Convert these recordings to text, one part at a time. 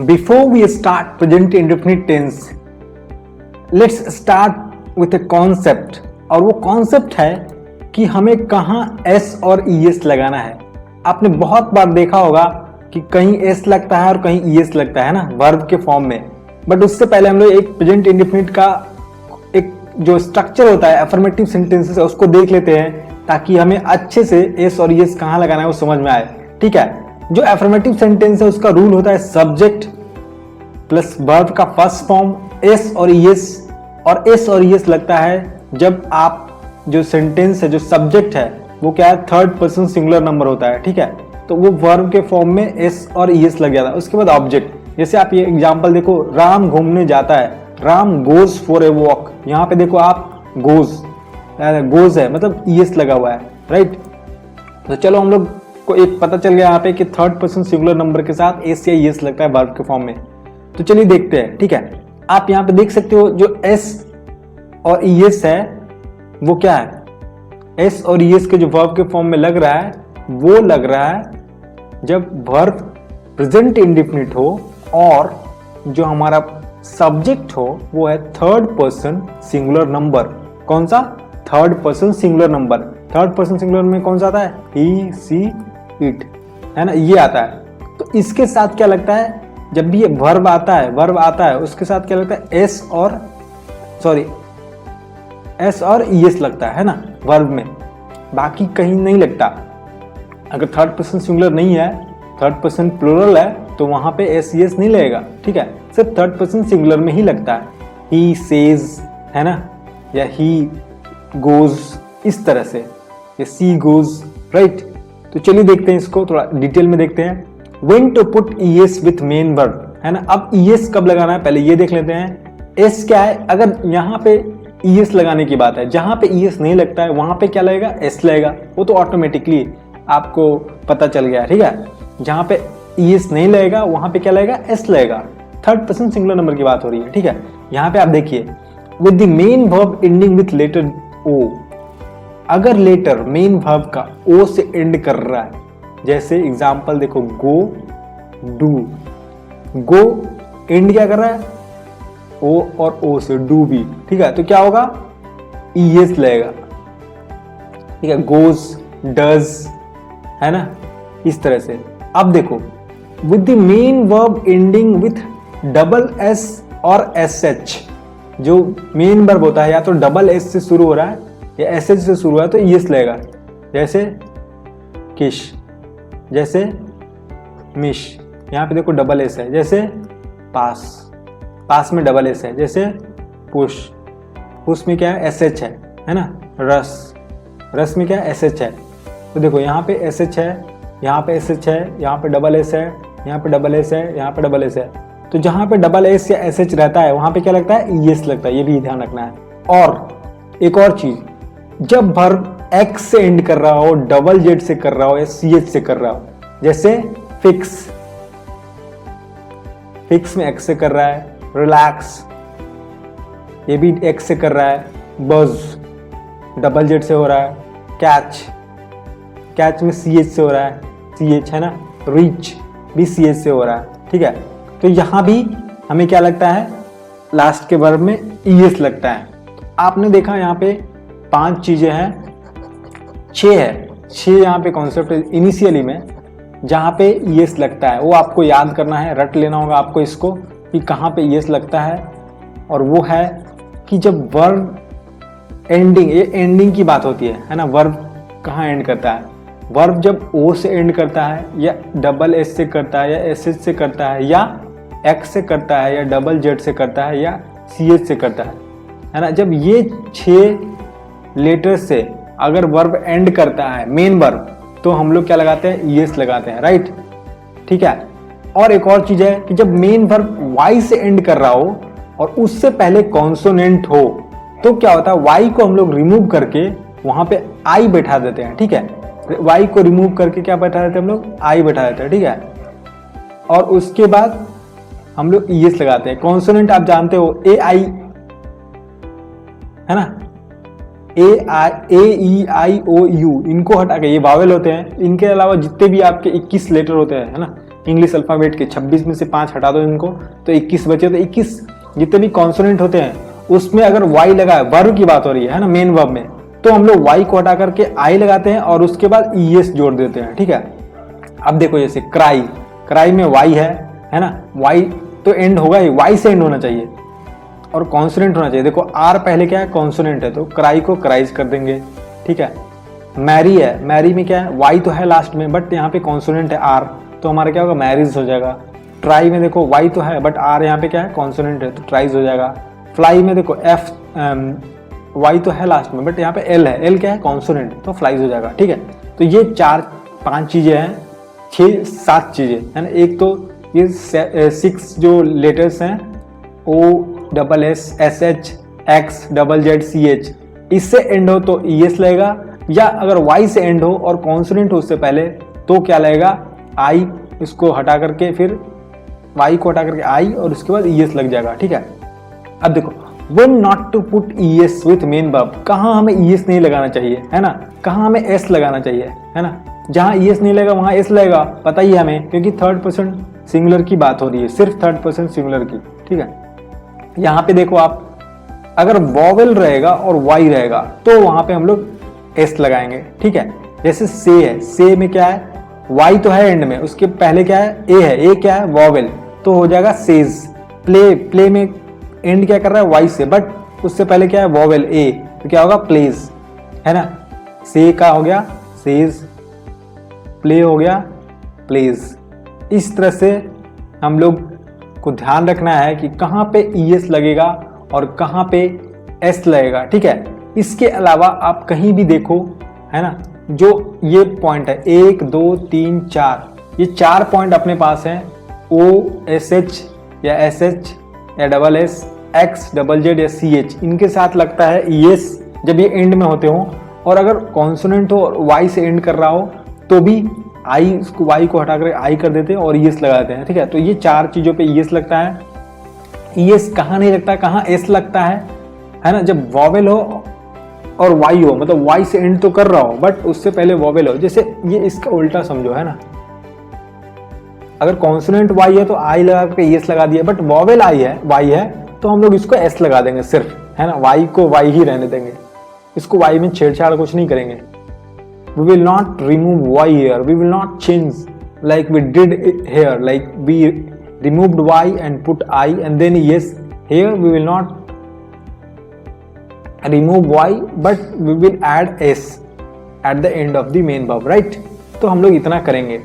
Before we start present indefinite tense, let's start with a concept. और वो concept है कि हमें कहाँ s और es लगाना है। आपने बहुत बार देखा होगा कि कहीं s लगता है और कहीं es लगता है ना, वर्ब के फॉर्म में। बट उससे पहले हम लोग एक प्रेजेंट इंडेफिनिट का एक जो स्ट्रक्चर होता है अफर्मेटिव सेंटेंसेस है उसको देख लेते हैं, ताकि हमें अच्छे से s और es कहाँ लगाना है वो समझ में आए। ठीक है, जो अफर्मेटिव सेंटेंस है उसका रूल होता है सब्जेक्ट प्लस वर्ब का फर्स्ट फॉर्म s और es, और s और es लगता है जब आप जो सेंटेंस है, जो सब्जेक्ट है वो क्या है, थर्ड पर्सन सिंगुलर नंबर होता है। ठीक है, तो वो वर्ब के फॉर्म में s और es लग जाता है। उसके बाद ऑब्जेक्ट, जैसे आप ये एग्जांपल देखो, राम घूमने जाता है, Ram goes for a walk. यहाँ पे देखो आप गोज है मतलब es लगा हुआ है, राइट। तो चलो हम लोग को एक पता चल गया यहाँ पे कि थर्ड पर्सन सिंगुलर नंबर के साथ s या es लगता है वर्ब के फॉर्म में। तो चलिए देखते हैं। ठीक है, आप यहाँ पे देख सकते हो जो s और es है वो क्या है, s और es के जो वर्ब के फॉर्म में लग रहा है वो लग रहा है जब वर्ब प्रेजेंट इंडेफिनिट हो और जो हमारा सब्जेक्ट हो वो है थर्ड पर्सन सिंगुलर नंबर। कौन सा? Third person singular number. Third person singular में कौन सा आता है? ही, सी, इट, है ना, ये आता है। तो इसके साथ क्या लगता है, जब भी ये वर्ब आता है उसके साथ क्या लगता है, s और es लगता है ना वर्ब में, बाकी कहीं नहीं लगता। अगर थर्ड पर्सन सिंगुलर नहीं है, थर्ड पर्सन प्लूरल है, तो वहां पे s es नहीं लगेगा। ठीक है, सिर्फ थर्ड पर्सन सिंगुलर में ही लगता है। ही सेज, है ना, या ही गोज, इस तरह से, या सी गोज, राइट। तो चलिए देखते हैं इसको, थोड़ा डिटेल में देखते हैं। When to put es with main verb, है ना। अब es कब लगाना है पहले ये देख लेते हैं। s क्या है, अगर यहाँ पे es लगाने की बात है, जहां पे es नहीं लगता है वहां पे क्या लगेगा, s लगेगा। वो तो ऑटोमेटिकली आपको पता चल गया, ठीक है। जहां पे es नहीं लगेगा वहां पे क्या लगेगा, s लगेगा। थर्ड पर्सन सिंगुलर नंबर की बात हो रही है, ठीक है। यहाँ पे आप देखिए, with the main verb ending with letter o, अगर लेटर मेन वर्ब का o से एंड कर रहा है, जैसे एग्जाम्पल देखो, गो, डू। गो एंड क्या कर रहा है, ओ और ओ से, डू भी, ठीक है। तो क्या होगा, es लगेगा, ठीक है। गोज, डज, है ना, इस तरह से। अब देखो, with the main verb ending with double S और एस एच, जो मेन वर्ब होता है या तो डबल एस से शुरू हो रहा है या एस एच से शुरू हो रहा है, तो es लगेगा। जैसे किश, जैसे मिश, यहाँ पे देखो डबल एस है। जैसे पास में डबल एस है। जैसे पुश, पुश में क्या है, एस एच है ना। रस में क्या है, एस एच है। तो देखो यहाँ पे एस एच है, यहाँ पे एस एच है, यहाँ पे डबल एस है, यहाँ पे डबल एस है, यहाँ पे डबल एस है। तो जहाँ पे डबल एस या एस एच रहता है वहाँ पे क्या लगता है, ईएस लगता है। ये भी ध्यान रखना है। और एक और चीज, जब वर्ब एक्स से एंड कर रहा हो, डबल जेड से कर रहा हो या सी एच से कर रहा हो, जैसे फिक्स में एक्स से कर रहा है। रिलैक्स, ये भी एक्स से कर रहा है। बज डबल जेड से हो रहा है। कैच में सी एच से हो रहा है, सी एच, है ना। रीच भी सी एच से हो रहा है, ठीक है। तो यहां भी हमें क्या लगता है, लास्ट के वर्ब में ईएस लगता है। तो आपने देखा यहाँ पे 5 चीजें हैं, 6 है, 6 यहाँ पे कॉन्सेप्ट इनिशियली में जहाँ पे ईएस लगता है, वो आपको याद करना है, रट लेना होगा आपको इसको कि कहाँ पे ईएस लगता है। और वो है कि जब वर्ब एंडिंग, ये एंडिंग की बात होती है ना, वर्ब कहाँ एंड करता है। वर्ब जब ओ से एंड करता है या डबल एस से करता है या एस एच से करता है या एक्स से करता है या डबल जेड से करता है या सी एच से करता है ना। जब ये 6 लेटर से अगर वर्ब एंड करता है, मेन वर्ब, तो हम लोग क्या लगाते हैं, ईएस लगाते हैं, राइट, ठीक है। और एक और चीज है कि जब मेन वर्ब वाई से एंड कर रहा हो और उससे पहले कॉन्सोनेंट हो, तो क्या होता है, वाई को हम लोग रिमूव करके वहां पे आई बैठा देते हैं, ठीक है। वाई को रिमूव करके क्या बैठा देते हैं हम लोग, आई बैठा देते हैं, ठीक है। और उसके बाद हम लोग ईएस लगाते हैं। कॉन्सोनेंट आप जानते हो, ए आई, है ना, ए ई आई ओ यू, इनको हटा के, ये वावेल होते हैं। इनके अलावा जितने भी आपके 21 लेटर होते हैं, है ना, इंग्लिश अल्फ़ाबेट के 26 में से 5 हटा दो इनको तो 21 बचे। तो 21 जितने भी कॉन्सोनेंट होते हैं उसमें अगर वाई लगा है, वर्ब की बात हो रही है ना, मेन वर्ब में, तो हम लोग वाई को हटा करके आई लगाते हैं और उसके बाद ईएस जोड़ देते हैं। ठीक है, अब देखो जैसे क्राई, क्राई में वाई है ना, वाई तो एंड होगा ही, वाई से एंड होना चाहिए और कॉन्सोनेंट होना चाहिए। देखो आर पहले क्या है, कॉन्सोनेंट है, तो क्राई को क्राइज कर देंगे। ठीक है, मैरी है, मैरी में क्या है, वाई तो है लास्ट में बट यहाँ पे कॉन्सोनेंट है आर, तो हमारा क्या होगा, मैरिज हो जाएगा। ट्राई में देखो वाई तो है बट आर यहाँ पे क्या है, कॉन्सोनेंट है, तो ट्राइज हो जाएगा। फ्लाई में देखो एफ वाई तो है लास्ट में बट यहाँ पे एल है, एल क्या है, कॉन्सोनेंट, तो फ्लाइज हो जाएगा। ठीक है, तो ये 4-5 चीजें हैं, 6-7 चीजें है ना। एक तो ये 6 जो लेटर्स हैं, O double S S H X double Z C H, इससे एंड हो तो ई एस लगेगा, या अगर वाई से एंड हो और कॉन्सोनेंट हो उससे पहले तो क्या लगेगा, आई, इसको हटा करके फिर वाई को हटा करके आई और उसके बाद ई एस लग जाएगा। ठीक है, अब देखो when not to put es with main verb, कहाँ हमें es नहीं लगाना चाहिए है ना, कहाँ हमें s लगाना चाहिए है ना। जहाँ es नहीं लगेगा वहाँ s लगेगा, पता ही है हमें, क्योंकि थर्ड पर्सन सिंगुलर की बात हो रही है, सिर्फ थर्ड पर्सन सिंगुलर की। ठीक है, यहाँ पे देखो आप, अगर वॉवेल रहेगा और y रहेगा तो वहाँ पे हम लोग s लगाएंगे। ठीक है, जैसे से है, से में क्या है, y तो है एंड में, उसके पहले क्या है, a है, a क्या है, वॉवेल, तो हो जाएगा सेज। प्ले, प्ले में एंड क्या कर रहा है, वाई से, बट उससे पहले क्या है, वॉवेल ए, तो क्या होगा, प्लेज है ना। से का हो गया सेज, प्ले हो गया प्लेज। इस तरह से हम लोग को ध्यान रखना है कि कहाँ पे ईएस लगेगा और कहाँ पे एस लगेगा। ठीक है, इसके अलावा आप कहीं भी देखो है ना, जो ये पॉइंट है 1 2 3 4, ये 4 पॉइंट अपने पास हैं, ओ एस एच या एस एच या double S, x double Z या सी एच, इनके साथ लगता है ई एस जब ये एंड में होते हो, और अगर कॉन्सोनेंट हो और वाई से एंड कर रहा हो तो भी आई, उसको वाई को हटा कर आई कर देते हैं और ई एस लगाते हैं। ठीक है, तो ये 4 चीज़ों पे ई एस लगता है। ई एस कहाँ नहीं लगता, कहाँ एस लगता है ना, जब वॉवेल हो और वाई हो, मतलब वाई से एंड तो कर रहा हो बट उससे पहले वॉवेल हो। जैसे ये इसका उल्टा समझो है ना, अगर कॉन्सोनेंट वाई है तो आई लगा के एस लगा दिया, बट वॉवेल आई है, वाई है, तो हम लोग इसको एस लगा देंगे सिर्फ, है ना, वाई को वाई ही रहने देंगे, इसको वाई में छेड़छाड़ कुछ नहीं करेंगे। We will not remove Y here, we will not change like we did here, like we removed Y and put I and then S. Here we will not remove Y but we will add S at the end of the main verb, right. तो हम लोग इतना करेंगे।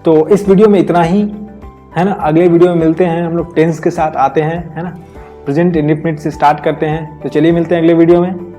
तो इस video में इतना ही है ना, अगले वीडियो में मिलते हैं, हम लोग टेंस के साथ आते हैं है ना, प्रेजेंट इंडेफिनिट से स्टार्ट करते हैं। तो चलिए मिलते हैं अगले वीडियो में।